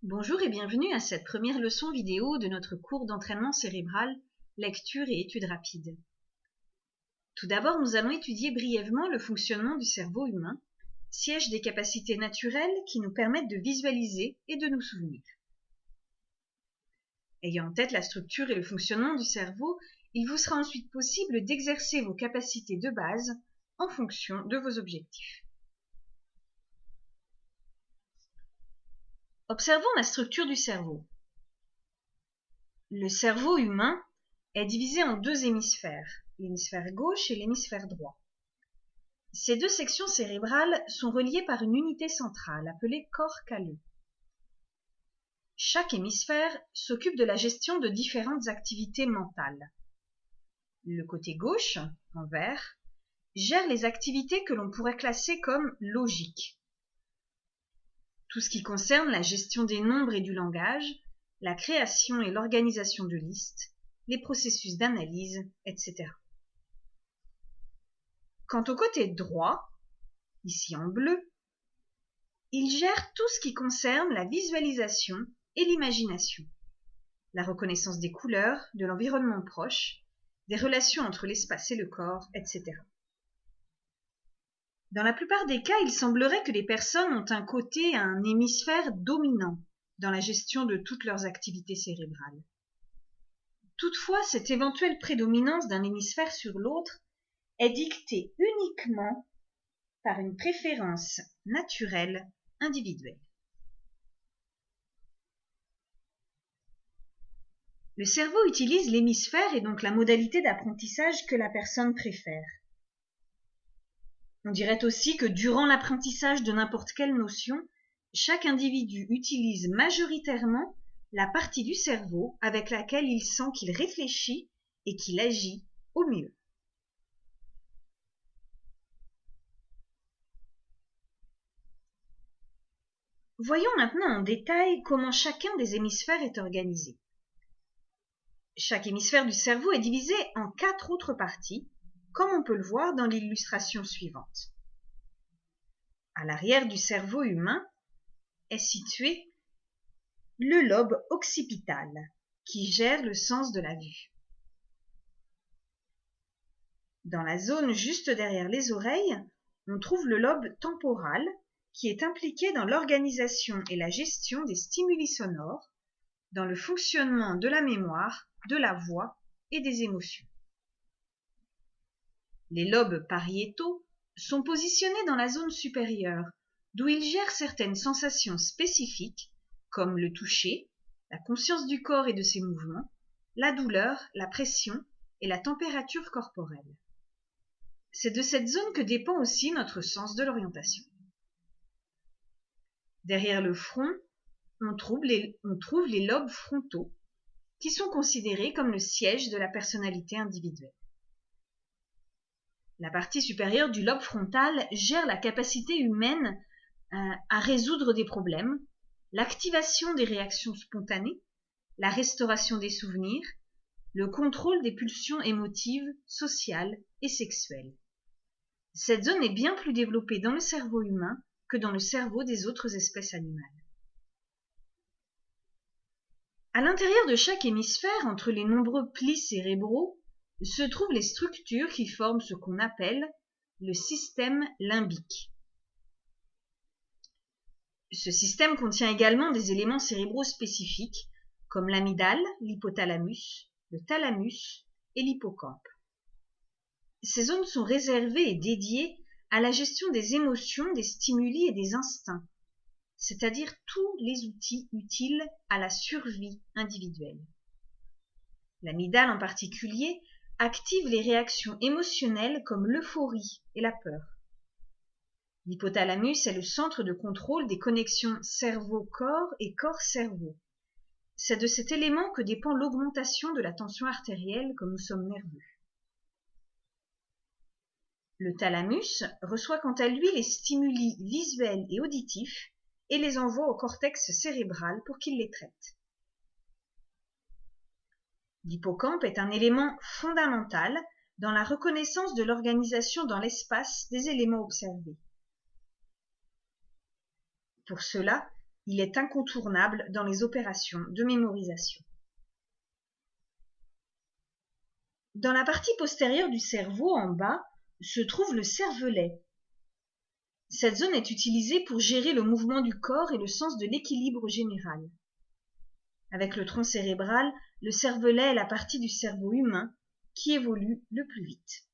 Bonjour et bienvenue à cette première leçon vidéo de notre cours d'entraînement cérébral, lecture et études rapides. Tout d'abord, nous allons étudier brièvement le fonctionnement du cerveau humain, siège des capacités naturelles qui nous permettent de visualiser et de nous souvenir. Ayant en tête la structure et le fonctionnement du cerveau, il vous sera ensuite possible d'exercer vos capacités de base en fonction de vos objectifs. Observons la structure du cerveau. Le cerveau humain est divisé en deux hémisphères, l'hémisphère gauche et l'hémisphère droit. Ces deux sections cérébrales sont reliées par une unité centrale appelée corps calleux. Chaque hémisphère s'occupe de la gestion de différentes activités mentales. Le côté gauche, en vert, gère les activités que l'on pourrait classer comme logiques. Tout ce qui concerne la gestion des nombres et du langage, la création et l'organisation de listes, les processus d'analyse, etc. Quant au côté droit, ici en bleu, il gère tout ce qui concerne la visualisation et l'imagination, la reconnaissance des couleurs, de l'environnement proche, des relations entre l'espace et le corps, etc. Dans la plupart des cas, il semblerait que les personnes ont un hémisphère dominant dans la gestion de toutes leurs activités cérébrales. Toutefois, cette éventuelle prédominance d'un hémisphère sur l'autre est dictée uniquement par une préférence naturelle individuelle. Le cerveau utilise l'hémisphère et donc la modalité d'apprentissage que la personne préfère. On dirait aussi que durant l'apprentissage de n'importe quelle notion, chaque individu utilise majoritairement la partie du cerveau avec laquelle il sent qu'il réfléchit et qu'il agit au mieux. Voyons maintenant en détail comment chacun des hémisphères est organisé. Chaque hémisphère du cerveau est divisé en 4 autres parties, comme on peut le voir dans l'illustration suivante. À l'arrière du cerveau humain est situé le lobe occipital, qui gère le sens de la vue. Dans la zone juste derrière les oreilles, on trouve le lobe temporal, qui est impliqué dans l'organisation et la gestion des stimuli sonores, dans le fonctionnement de la mémoire, de la voix et des émotions. Les lobes pariétaux sont positionnés dans la zone supérieure, d'où ils gèrent certaines sensations spécifiques, comme le toucher, la conscience du corps et de ses mouvements, la douleur, la pression et la température corporelle. C'est de cette zone que dépend aussi notre sens de l'orientation. Derrière le front, on trouve les lobes frontaux, qui sont considérés comme le siège de la personnalité individuelle. La partie supérieure du lobe frontal gère la capacité humaine à résoudre des problèmes, l'activation des réactions spontanées, la restauration des souvenirs, le contrôle des pulsions émotives, sociales et sexuelles. Cette zone est bien plus développée dans le cerveau humain que dans le cerveau des autres espèces animales. À l'intérieur de chaque hémisphère, entre les nombreux plis cérébraux, se trouvent les structures qui forment ce qu'on appelle le système limbique. Ce système contient également des éléments cérébraux spécifiques comme l'amygdale, l'hypothalamus, le thalamus et l'hippocampe. Ces zones sont réservées et dédiées à la gestion des émotions, des stimuli et des instincts, c'est-à-dire tous les outils utiles à la survie individuelle. L'amygdale en particulier active les réactions émotionnelles comme l'euphorie et la peur. L'hypothalamus est le centre de contrôle des connexions cerveau-corps et corps-cerveau. C'est de cet élément que dépend l'augmentation de la tension artérielle comme nous sommes nerveux. Le thalamus reçoit quant à lui les stimuli visuels et auditifs et les envoie au cortex cérébral pour qu'il les traite. L'hippocampe est un élément fondamental dans la reconnaissance de l'organisation dans l'espace des éléments observés. Pour cela, Il est incontournable dans les opérations de mémorisation. Dans la partie postérieure du cerveau, en bas, se trouve le cervelet. Cette zone est utilisée pour gérer le mouvement du corps et le sens de l'équilibre général. Avec le tronc cérébral, le cervelet est la partie du cerveau humain qui évolue le plus vite.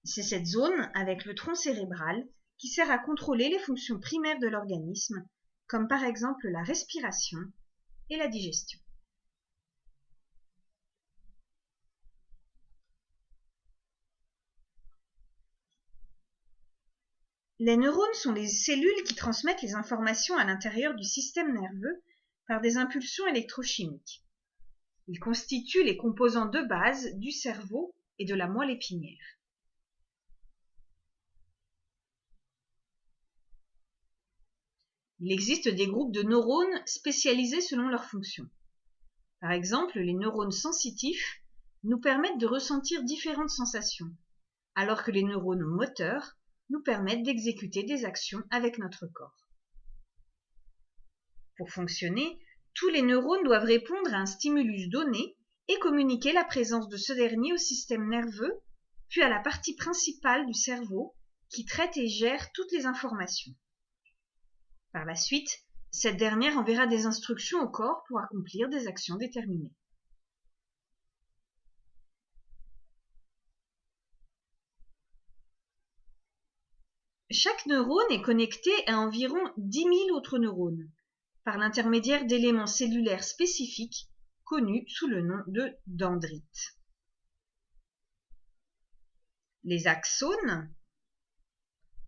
C'est cette zone, avec le tronc cérébral, qui sert à contrôler les fonctions primaires de l'organisme, comme par exemple la respiration et la digestion. Les neurones sont les cellules qui transmettent les informations à l'intérieur du système nerveux par des impulsions électrochimiques. Ils constituent les composants de base du cerveau et de la moelle épinière. Il existe des groupes de neurones spécialisés selon leurs fonctions. Par exemple, les neurones sensitifs nous permettent de ressentir différentes sensations, alors que les neurones moteurs nous permettent d'exécuter des actions avec notre corps. Pour fonctionner, tous les neurones doivent répondre à un stimulus donné et communiquer la présence de ce dernier au système nerveux, puis à la partie principale du cerveau qui traite et gère toutes les informations. Par la suite, cette dernière enverra des instructions au corps pour accomplir des actions déterminées. Chaque neurone est connecté à environ 10 000 autres neurones, par l'intermédiaire d'éléments cellulaires spécifiques connus sous le nom de dendrites. Les axones,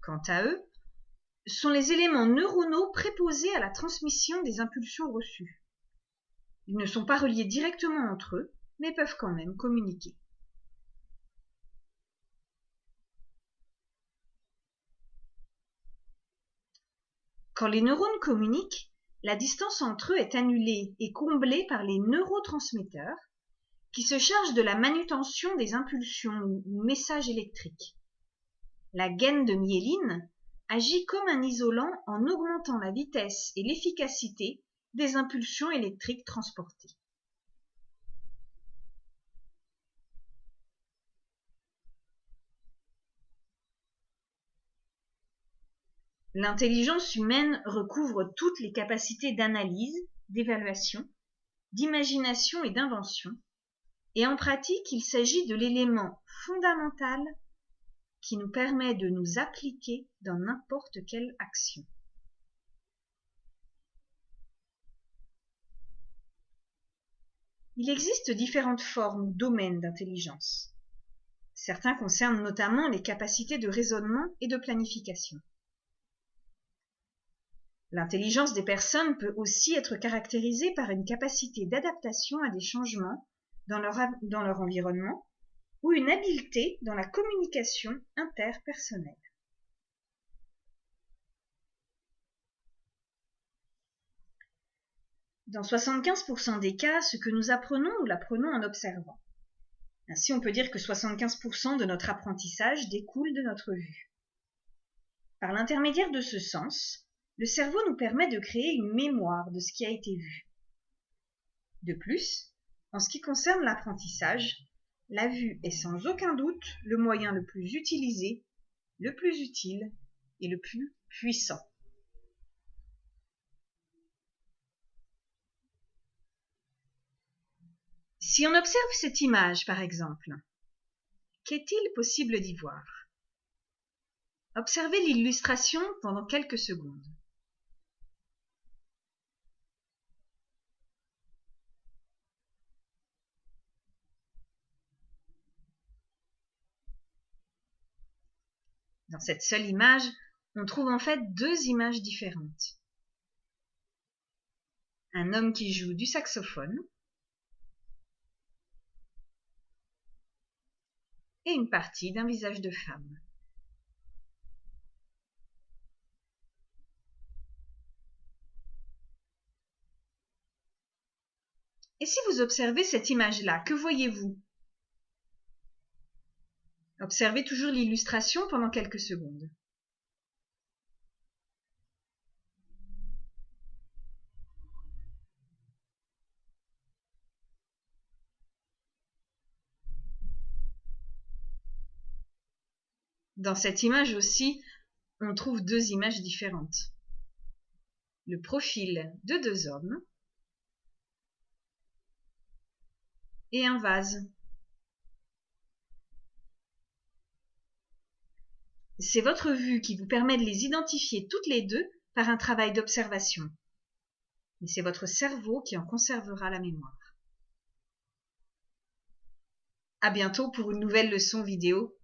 quant à eux, sont les éléments neuronaux préposés à la transmission des impulsions reçues. Ils ne sont pas reliés directement entre eux, mais peuvent quand même communiquer. Quand les neurones communiquent, la distance entre eux est annulée et comblée par les neurotransmetteurs qui se chargent de la manutention des impulsions ou messages électriques. La gaine de myéline agit comme un isolant en augmentant la vitesse et l'efficacité des impulsions électriques transportées. L'intelligence humaine recouvre toutes les capacités d'analyse, d'évaluation, d'imagination et d'invention, et en pratique, il s'agit de l'élément fondamental qui nous permet de nous appliquer dans n'importe quelle action. Il existe différentes formes ou domaines d'intelligence. Certains concernent notamment les capacités de raisonnement et de planification. L'intelligence des personnes peut aussi être caractérisée par une capacité d'adaptation à des changements dans leur environnement ou une habileté dans la communication interpersonnelle. Dans 75% des cas, ce que nous apprenons, nous l'apprenons en observant. Ainsi, on peut dire que 75% de notre apprentissage découle de notre vue. Par l'intermédiaire de ce sens, le cerveau nous permet de créer une mémoire de ce qui a été vu. De plus, en ce qui concerne l'apprentissage, la vue est sans aucun doute le moyen le plus utilisé, le plus utile et le plus puissant. Si on observe cette image, par exemple, qu'est-il possible d'y voir? Observez l'illustration pendant quelques secondes. Dans cette seule image, on trouve en fait deux images différentes. Un homme qui joue du saxophone et une partie d'un visage de femme. Et si vous observez cette image-là, que voyez-vous? Observez toujours l'illustration pendant quelques secondes. Dans cette image aussi, on trouve deux images différentes. Le profil de deux hommes et un vase. C'est votre vue qui vous permet de les identifier toutes les deux par un travail d'observation. Mais c'est votre cerveau qui en conservera la mémoire. À bientôt pour une nouvelle leçon vidéo.